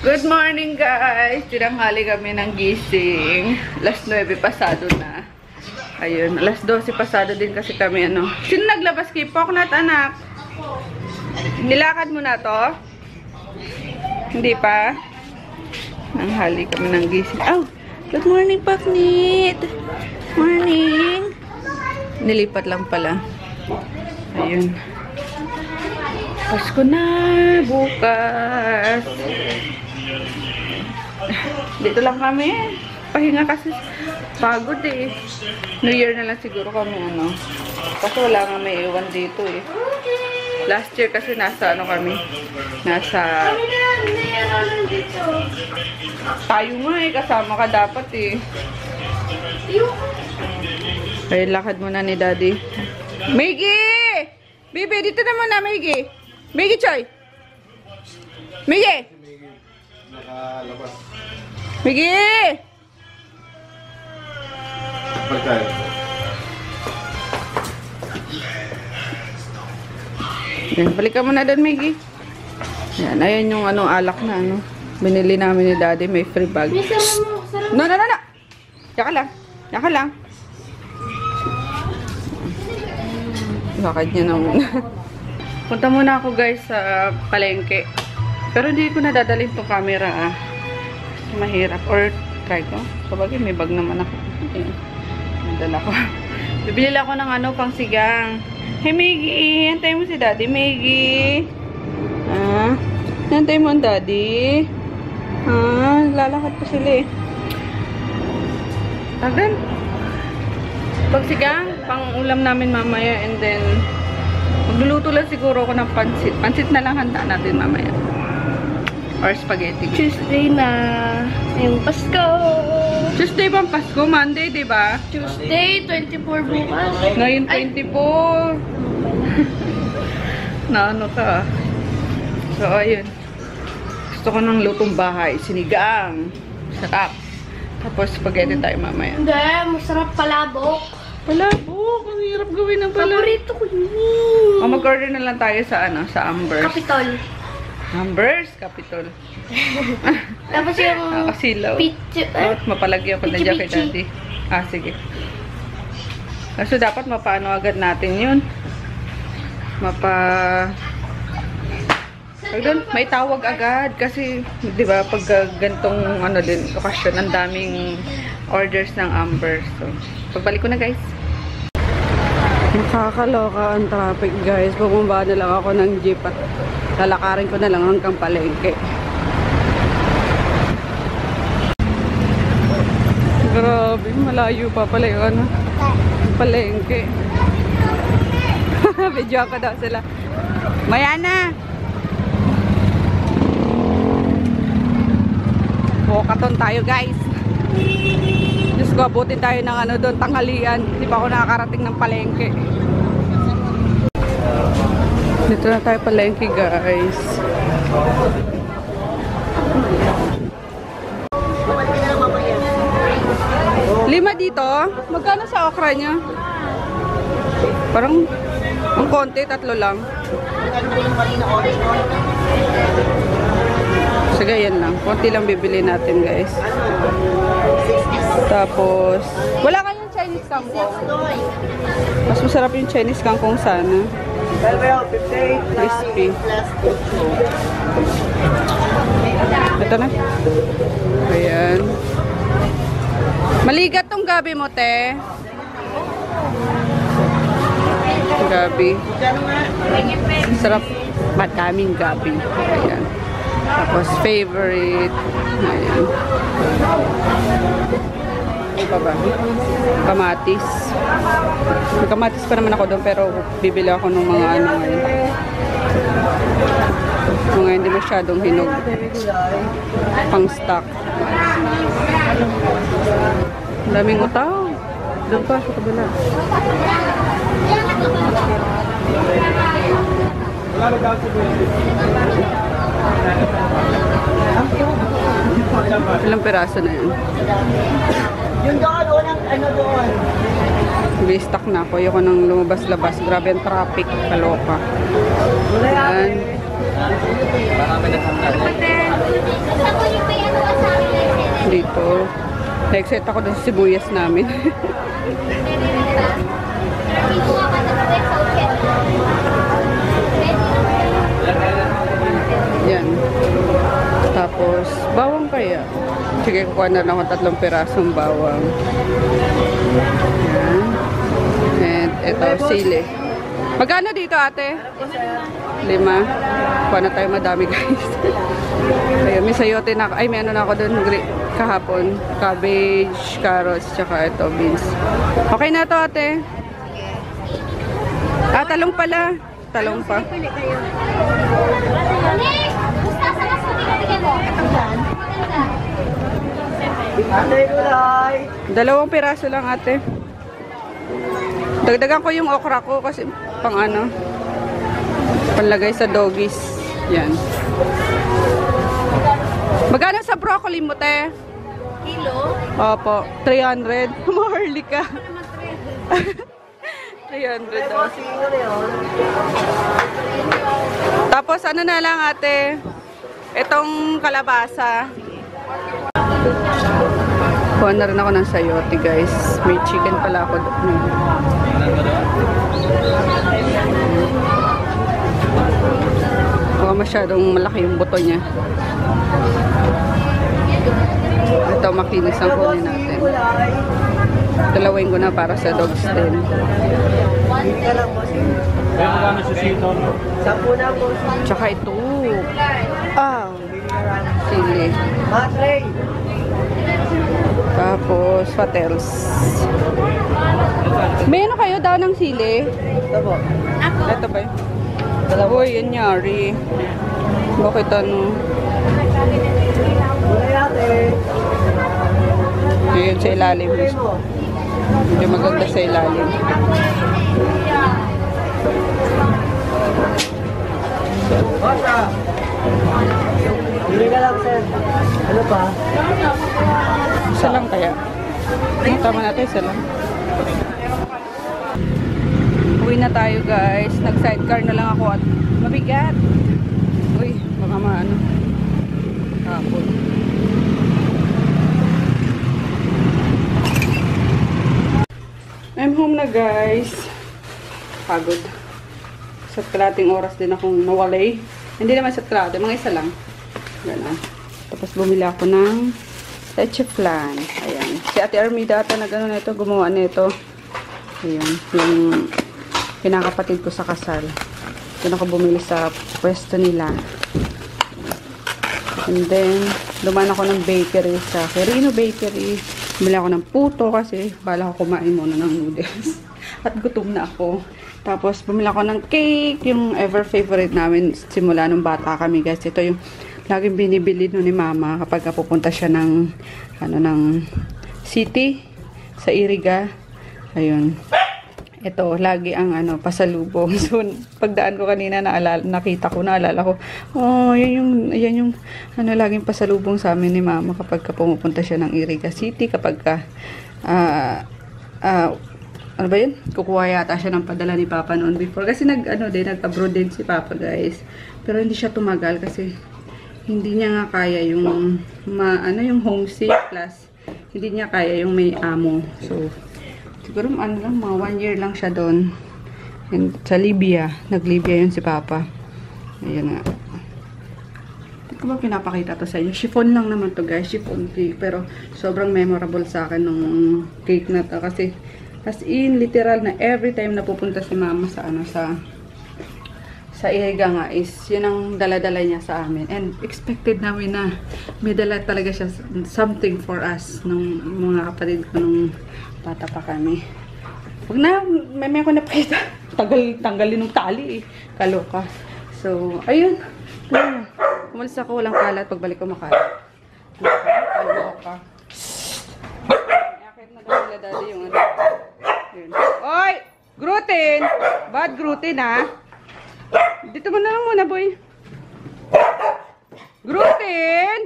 Good morning guys! Tinanghali kami ng gising. Alas 9 pasado na. Ayun, alas 12 pasado din kasi kami ano. Sino naglabas kay Poknat anak? Nilakad mo na to? Hindi pa? Nanghali kami ng gising. Oh! Good morning Poknit! Morning! Nilipat lang pala. Ayun. Pasko na! Bukas! Dito lang kami. Pahinga kasi pagod eh. New Year na lang siguro kami ano. Kasi wala nga may iwan dito eh. Last year kasi nasa ano kami. Nasa... Tayo nga eh. Kasama ka dapat eh. Kaya lakad muna ni Daddy. Miggy! Bibi, dito na muna Miggy. Miggy Choy! Miggy! Nakalabas. Miggy! Pagkain. Yan, balikan mo na doon, Miggy. Yan, ayan yung ano, alak na ano. Binili namin ni Daddy, may free bag. No. Yaka lang. Yaka lang. Lakad niya na muna. Punta muna ako guys sa palengke. Pero hindi ko nadadalhin tong camera ah. Mahirap. Or try ko. Sabagay may bag naman ako. Nadala ko. Bibili ako ng ano pang sigang. Hey Miggy, hantay mo si Daddy. Miggy. Ah, hantay mo ang Daddy. Ah, lalakad pa sila eh. Tagal. Pag sigang, pang ulam namin mamaya and then magluluto lang siguro ako ng pansit. Pansit na lang handa natin mamaya. Or spaghetti. Tuesday na. Yung Pasko. Tuesday bang Pasko? Monday, di ba? Tuesday, 24 bukas. Ngayon 24. Na ano ka? So, ayun. Gusto ko ng lutong bahay. Sinigang. Sarap. Tapos spaghetti tayo mamaya. Hindi, masarap palabok. Palabok. Ang hirap gawin ng palabok. Paborito ko yun. O, mag-order na lang tayo sa ano, sa Amber's. Capitol. Amber's Capitol. Tapos yung Kasilaw. Oh, mapalagyan ko na dyan kay Daddy. Ah, sige. So, dapat mapaano agad natin yun. May tawag agad. Kasi, di ba, pag gantong ano din, okasyon, ang daming orders ng Amber's. So, pagbalik ko na, guys. Nakakaloka ang traffic, guys. Bumaba na lang ako ng jeep at lalakarin ko na lang hanggang palengke. Grabe, malayo pa pala yung ano, palengke. Video ko daw sila. Mayana! Walkathon tayo guys. Diyos ko, abutin tayo ng ano doon, tanghalian. Hindi pa ako nakakarating ng palengke. Dito na tayo palengke guys. Lima dito. Magkano sa okra niya? Parang ang konti, 3 lang. Sige, yan lang. Konti lang bibili natin guys. Tapos, wala kayong Chinese kangkong. Mas masarap yung Chinese kangkong sana. Crispy. Ito na. Ayan. Maligat tong gabi mo, te. Gabi. Sarap. Madaming gabi. Ayan. Tapos favorite. Ayan. Ano pa ba? Kamatis. May kamatis pa naman ako doon pero bibili ako ng mga ano ngayon. Mga hindi masyadong hinog. Pang stock. Ang daming utaw. Doon pa sa kabila. Ilang peraso na yun? Yung doon, ano doon? Be-stuck na ako. Ayoko nang lumabas-labas. Grabe ang traffic. Kaloka. Ayan. dito. Na-excite ako dun sa sibuyas namin. Yan. Tapos, bawang kaya. Sige, kukuha na lang ako 3 pirasong bawang. Yan. And ito, sili. Magkano dito, ate? 5. Kuha na tayo madami, guys. Ayun, may sayote na ako. Ay, may ano na ako dun kahapon. Cabbage, carrots, tsaka ito, beans. Okay na to, ate. Ah, talong pala. Talong pa. Ate, gulay. 2 piraso lang, ate. Dagdagan ko yung okra ko kasi pang ano, panlagay sa doggies. Yan. Magkano sa broccoli mo, te? Kilo? Opo, 300. Maharli ka. 300 daw. Tapos ano na lang, ate? Itong kalabasa. Kuha na rin ako ng sayote, guys. May chicken pala ako doon. Baka masyadong malaki yung buto niya. Ito, makinis ang kunin natin. Dalawin ko na para sa dogs din. Tsaka ito. Ah, sili. Tapos, fatels. May ano kayo daw ng sili? Ito po. Ito ba yun? Uy, yan nyari. Bakit ano? Gulay, ate. Yun sa ilalim. Medyo maganda sa ilalim. Basta. Bili ka lang, sir. Ano pa? Isa lang kaya. Tama natin, isa lang. Uwi na tayo, guys. Nag-sidecar na lang ako at mabigat. Uy, baka maano. Tapos. I'm home na, guys. Pagod. Sa kalating oras din akong nawalay. Hindi naman sa kalate, mga isa lang. Ganun. Tapos bumili ako ng leche flan. Ayan. Si Ate Armida ata na gano'n ito, gumawa nito. Ayan. Yung pinakapatid ko sa kasal. Doon ako bumili sa pwesto nila. And then, dumaan ako ng bakery sa Quirino Bakery. Bumili ako ng puto kasi bala ko kumain muna ng noodles. At gutom na ako. Tapos, bumili ako ng cake. Yung ever favorite namin simula nung bata kami, guys. Ito yung laging binibili nun ni Mama kapag pupunta siya ng, ano, ng city sa Iriga. Ayun. Ito, lagi ang ano, pasalubong. So, pagdaan ko kanina, nakita ko, naalala ko, oh, yan yung, ano, laging pasalubong sa amin ni Mama kapag pumupunta siya ng Iriga City, kapag ano ba yun? Kukuha yata siya ng padala ni Papa noon before. Kasi nag-abroad din si Papa, guys. Pero hindi siya tumagal kasi hindi niya nga kaya yung, yung homesick plus, hindi niya kaya yung may amo. So, siguro ano lang, mga 1 year lang siya doon. And sa Libya. Nag-Libya yun si Papa. Ayan nga. Hindi ko ba pinapakita to sa inyo? Chiffon lang naman to, guys. Chiffon cake. Pero sobrang memorable sa akin nung cake na to. Kasi as in, literal na every time na pupunta si Mama sa sa Iriga nga is yun ang dala-dala niya sa amin. And expected namin na may dala talaga siya something for us nung mga kapatid ko nung bata pa kami. Huwag na, may ko napakita. Tanggalin ng tali eh. Kaloka. So, ayun. Umalis ako, walang kalat. Pagbalik ko makalat. Kaloka. Akit na daw nila dali yung ano. Ayun. Oy! Gluten! Bad gluten ha? Dito mo na lang muna, boy. Gluten!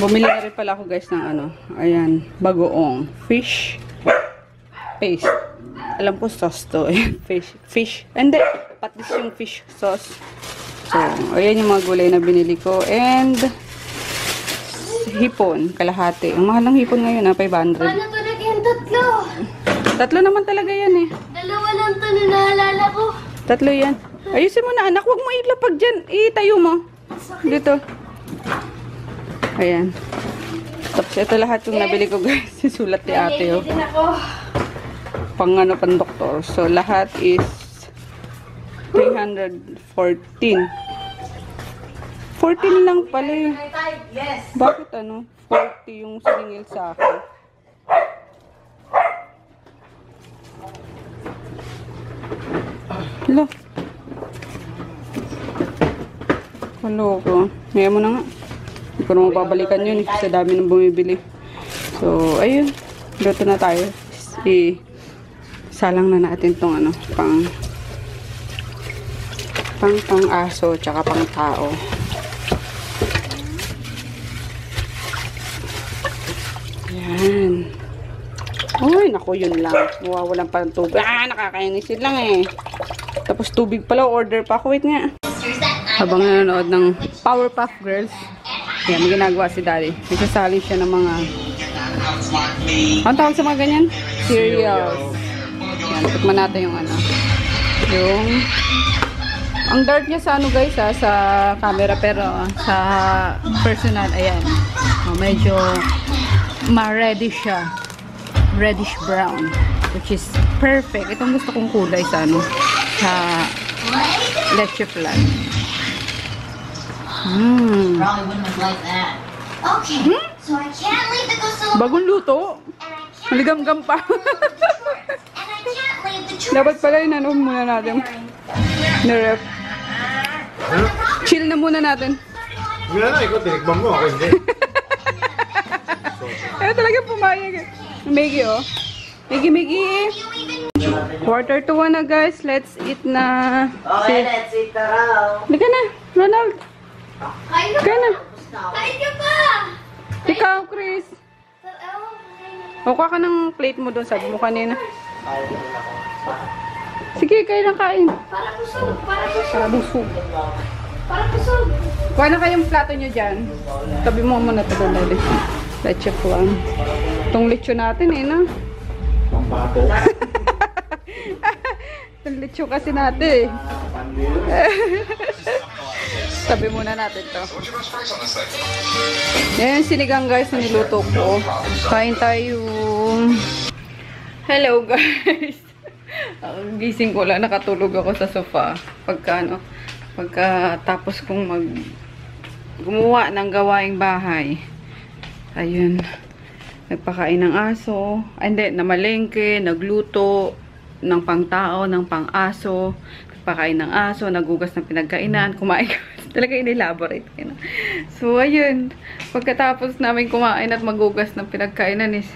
Bumili na rin pala ako, guys, ng ano. Ayan, bagoong fish paste. Alam ko sauce to eh. Fish. Hindi, patis yung fish sauce. So, ayan yung mga gulay na binili ko. And, hipon, kalahati. Ang mahal ng hipon ngayon, 500. Paano to naging tatlo? Tatlo naman talaga yan eh. Dalawa lang to na naalala ko. Tatlo yan. Ayusin mo na, anak. Huwag mo ilapag dyan. Itayo mo. Dito. Ayan. Tapos ito lahat yung nabili ko, guys. Sulat ni ate, oh. Din ako. Pang doktor. So, lahat is 314. 14 lang pala eh. Bakit 40 yung siningil sa akin? Hala. Kaloko. Ngayon mo na nga. Hindi ko na mababalikan yun sa dami ng bumibili. So, ayun. Luto na tayo. Salang na natin tong pang aso tsaka pang tao. Yan. Uy, naku, yun lang. Mawawalan pa ng tubig. Nakakainisin lang eh. Tapos tubig pala, order pa ako. Wait nga. Habang nanonood ng Powerpuff Girls, yan, may ginagawa si Daddy. Nagsasali siya ng mga ang tawag sa mga ganyan? Cereals. Yan, tikman natin yung yung ang dark niya sa guys sa camera, pero sa personal, ayan. Medyo ma-reddish siya. Reddish brown, which is perfect. Itong gusto kong kulay sa sa leche flan. Probably wouldn't have liked that. Okay, so I can't leave the Gusula Bagong luto. Maligam-gam pa. and I can't leave the church. Dapat pala yun, muna natin. Nirep. Chill na muna natin. Wala na, ikaw tinikbang mo. Ako hindi. Ayaw talaga pumayag. Miggy, oh. Miggy. 1:45 na, guys. Let's eat na. Okay, let's eat na raw. Hindi ka na, Ronald. Kain ka Ka na. Kain ka pa! Ikaw, Chris. Kuha ka ng plate mo doon. Sabi mo kanina. Sige, kayo lang kain. Para busog. Para busog. Para busog. Para busog. Kuha na kayong plato nyo dyan. Tabi mo muna ito doon. Leche flan. Itong leche natin na. Pampato. Itong leche kasi natin Tabi muna natin to. Yan yung sinigang, guys, na niluto ko. Kain tayo. Hello, guys. Gising ko lang, nakatulog ako sa sofa. Pagkatapos kong gumawa ng gawaing bahay. Ayun. Nagpakain ng aso. Hindi, namalengke, nagluto ng pangtao, ng pang-aso. Nagpakain ng aso, nagugas ng pinagkainan, kumain ka. Talaga in-elaborate. So, ayun. Pagkatapos namin kumain at magugas ng pinagkainan is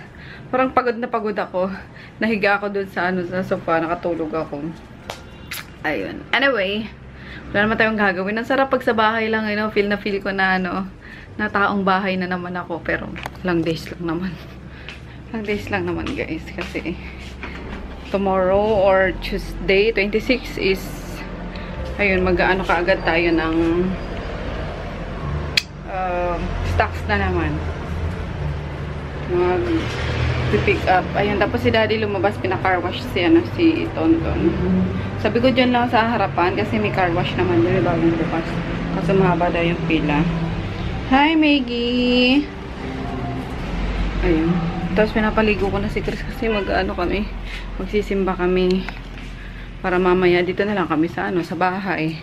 parang pagod na pagod ako. Nahiga ako dun sa sa sofa, nakatulog ako. Ayun. Anyway, wala naman tayong gagawin. Ang sarap pag sa bahay lang, feel na feel ko na na taong bahay na naman ako, pero lang days lang naman. Lang days lang naman, guys, kasi tomorrow or Tuesday 26 is ayun, mag-aano kaagad tayo ng stocks na naman. Mag-pick up. Ayun, tapos si Daddy lumabas, pina-car wash si Tonton. Sabi ko dyan lang sa harapan kasi may car wash naman dun, bagong bukas. Kasi mahaba daw yung pila. Hi, Maggie! Ayun. Tapos pinapaligo ko na si Chris kasi magsisimba kami. Para mamaya dito na lang kami sa sa bahay.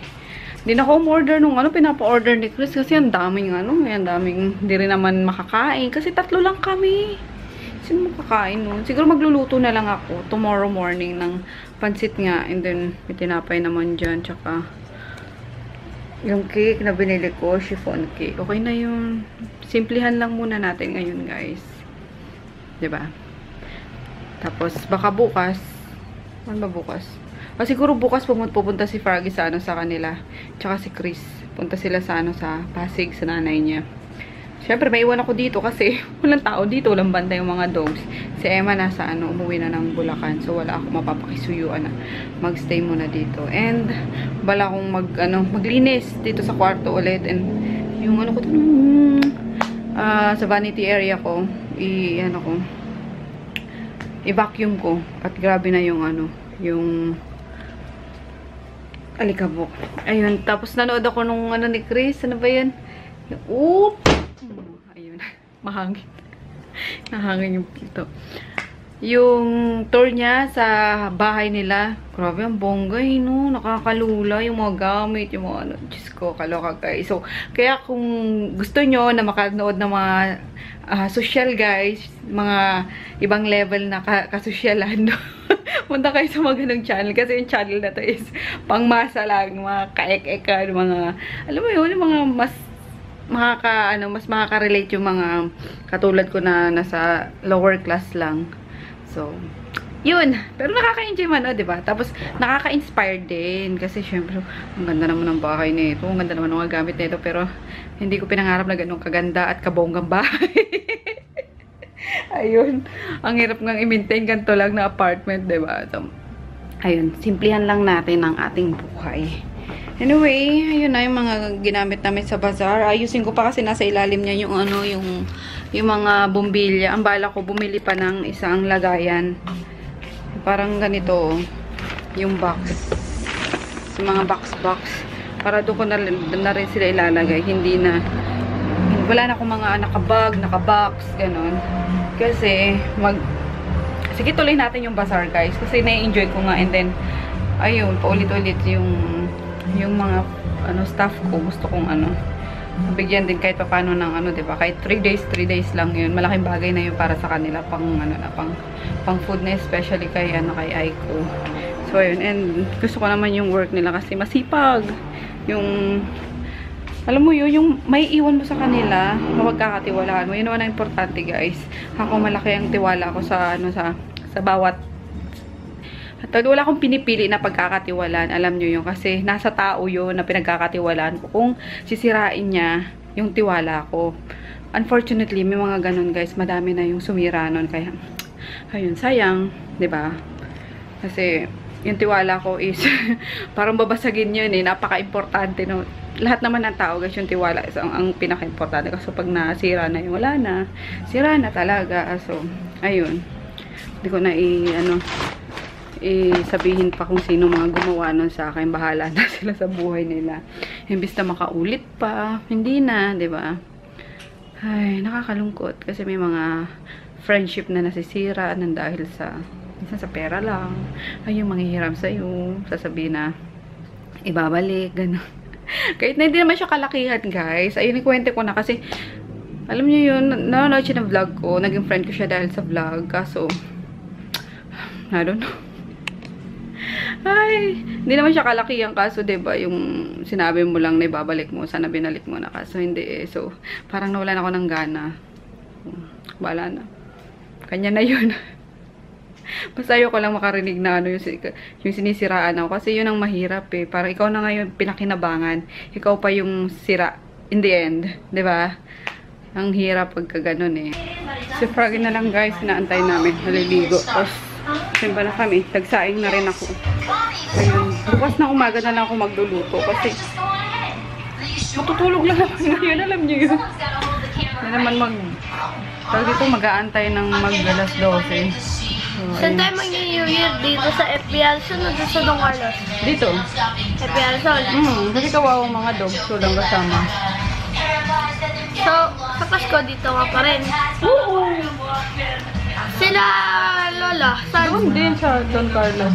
Hindi na ako umorder nung pinapa-order ni Chris kasi ang daming hindi rin naman makakain kasi 3 lang kami. Sino makakain nun? Siguro magluluto na lang ako tomorrow morning ng pansit nga, and then may tinapay naman dyan, tsaka yung cake na binili ko, chiffon cake. Okay na yun. Simplihan lang muna natin ngayon, guys. 'Di ba? Tapos baka bukas, ano ba bukas? O siguro bukas pupunta si Froggy sa sa kanila. Tsaka si Chris. Punta sila sa sa Pasig, sa nanay niya. Siyempre, may iwan ako dito kasi walang tao dito, walang banda yung mga dogs. Si Emma nasa umuwi na ng Bulacan. So, wala ako mapapakisuyuan na magstay muna dito. And, bala akong maglinis dito sa kwarto ulit. And, yung ko sa vanity area ko, i-vacuum ko. At grabe na yung yung alikabok. Ayun. Tapos, nanood ako nung ni Chris. Ano ba yan? Oop! Ayun. Mahangin. Nahangin yung pito. Yung tour niya sa bahay nila. Grabe, ang bongga, no? Nakakalula yung mga gamit, yung mga Diyos ko, kaloka guys. So, kaya kung gusto nyo na makanood ng mga social guys, mga ibang level na kasosyalan, no? Punta kayo sa mga ganong channel. Kasi yung channel na to is pangmasa lang, mga kaek-ekan, mga, alam mo yun, yung mga mas makaka-relate yung mga katulad ko na nasa lower class lang. So, yun. Pero nakaka-enjoy man, diba? Tapos, nakaka-inspire din. Kasi, syempre, ang ganda naman ng bahay nito. Ang ganda naman ng mga gamit nito. Pero, hindi ko pinangarap na ganun kaganda at kabonggang bahay. Ayun. Ang hirap ngang i-maintain ganito lang na apartment, diba? So, ayun. Simplihan lang natin ang ating buhay. Anyway, ayun na yung mga ginamit namin sa bazaar. Ayusin ko pa kasi nasa ilalim niya yung yung mga bumbilya. Ang bala ko, bumili pa ng isang lagayan. Parang ganito, yung box. Yung mga box. Para doon ko na rin sila ilalagay. Wala na akong mga naka-box, ganun. Kasi, sige, tuloy natin yung bazaar, guys. Kasi na-enjoy ko nga. And then, ayun, paulit-ulit yung mga staff ko. Gusto kong bigyan din kahit paano ng diba? Kahit 3 days lang yun. Malaking bagay na yun para sa kanila pang food na, especially kay Aiko. So ayun, and gusto ko naman yung work nila kasi masipag. Yung alam mo yun, yung may iwan mo sa kanila, mapagkakatiwalaan mo. Yun naman ang importante, guys. Ako malaki ang tiwala ko sa sa bawat at wala akong pinipili na pagkakatiwalaan. Alam nyo yun. Kasi nasa tao yun na pinagkakatiwalaan ko. Kung sisirain niya yung tiwala ko. Unfortunately, may mga ganun, guys. Madami na yung sumira nun. Kaya, ayun, sayang. 'Di ba? Kasi, yung tiwala ko is, parang babasagin yun eh. Napaka-importante. No? Lahat naman ng tao, guys, yung tiwala is ang pinaka-importante. Kasi pag nasira na yung wala na. Sira na talaga. So, ayun. Hindi ko na sabihin pa kung sino mga gumawa nun sa akin. Bahala na sila sa buhay nila. Imbis na makaulit pa, hindi na, 'di ba? Ay, nakakalungkot kasi may mga friendship na nasisira nang dahil sa pera lang. Ay, yung manghihiram sa'yo, sasabihin na ibabalik, gano'n. Kahit na hindi naman siya kalakihan, guys. Ayun, ikwente ko na kasi alam niyo yun, nanonood siya ng vlog ko. Naging friend ko siya dahil sa vlog. Kaso, I don't know. Ay, hindi naman siya kalakihan kaso, diba, yung sinabi mo lang na ibabalik mo, sana binalik mo na, kaso hindi eh. So, parang nawalan ako ng gana. Wala na. Kanya na yun. Basta ayoko lang makarinig na yung sinisiraan ako. Kasi yun ang mahirap eh. Parang ikaw na ngayon pinakinabangan. Ikaw pa yung sira in the end. Diba? Ang hirap pagka ganun eh. Si Froggy na lang, guys, inaantay namin. Naliligo. Tapos, simba na kami. Tagsaing na rin ako. Ayun. Bukas na umaga na lang ako magluluto. Kasi, matutulog lang ako ngayon. Alam niyo yun. Hindi naman dito mag-aantay ng mag-alas 12. So, Saan tayo mag-New Year? Dito sa FBL Son o dito sa Don Carlos? dito. FBL Son. Kasi kawawa mga dogs. So lang kasama. So, sa Pasko dito ka pa rin. Oo. Sila Lola, saan? Doon din sa Don Carlos.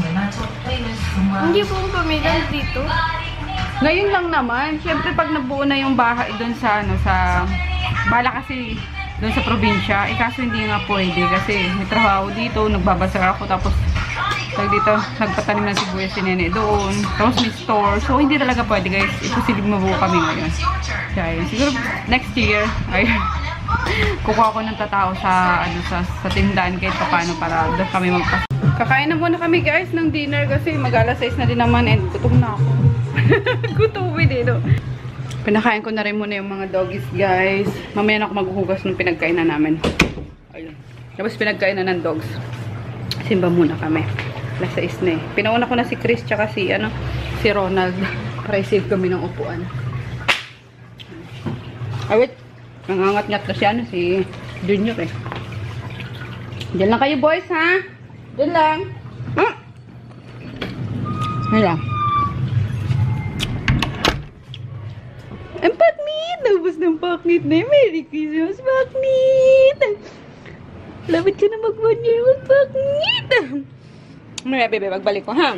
Hindi po ang pamilya dito. Ngayon lang naman. Siyempre pag nabuo na yung bahay doon sa bala kasi doon sa probinsya, kaso hindi nga pwede kasi may trabaho dito, nagbabasar ako, tapos dito nagpatanim ng sibuyas si Nene doon, tapos may store, so hindi talaga pwede, guys. Imposible mabuo kami ngayon. Kaya siguro next year ay kukuha ko ng tatao sa tindahan kahit paano para doon kami magpas. Kakain na muna kami, guys, ng dinner kasi mag-alas 6 na din naman and gutom na ako. Gutom din, no? Pinakain ko na rin muna yung mga doggies, guys. Mamaya na ako maghuhugas ng pinagkainan namin. Ayun. Tapos pinagkainan ng dogs. Simba muna kami. Alas 6 na eh. Pinauna ko na si Chris tsaka si Ronald. Para i-save kami ng upuan. Ay, wait. Nangangat-ngat na si Junior eh. Diyan lang kayo, boys, ha? Diyan lang. Diyan lang. Ang paknit! Nabos ng paknit na yun. Merry Christmas, paknit! Lapit ka na mag-1 year old, paknit! Mamaya, bebe, magbalik ko, ha?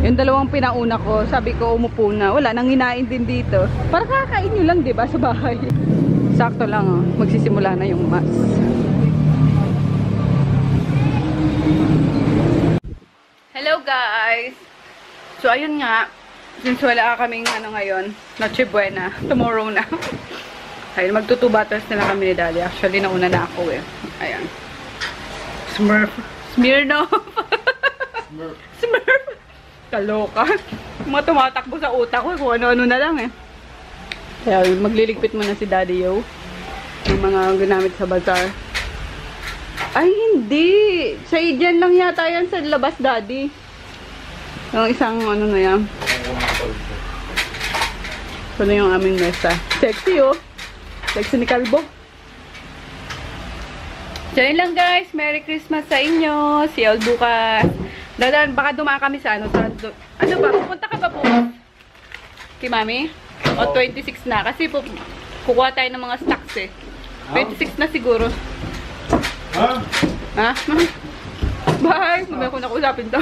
Yung dalawang pinauna ko, sabi ko umupo na. Wala, nang hinain din dito. Para kakain nyo lang, diba, sa bahay. Sakto lang, oh. Magsisimula na yung mass. Hello, guys! So, ayun nga. Since wala kaming ngayon, Noche Buena. Tomorrow na. Ayun, magtutubatas na lang kami ni Daddy. Actually, nauna na ako eh. Ayan. Smirnoff. Smurf. Kaloka. Mga tumatakbo sa utak ko. Kung ano-ano na lang eh. Kaya magliligpit muna si Daddy Yo. Ng mga ginamit sa bazaar. Ay, hindi. Sa dyan lang yata yan sa labas, Daddy. Yung isang ano na yan. Ito na yung aming mesa. Sexy oh. Sexy ni Kalbo. So yun lang guys. Merry Christmas sa inyo. See you all bukas. Dadan, baka dumaan kami sa ano ba? Pupunta ka ba po? Kay Mami? O 26 na. Kasi kukuha tayo ng mga stocks eh. 26 na siguro. Ha? Ha? Bye! Mamaya ko na kausapin to.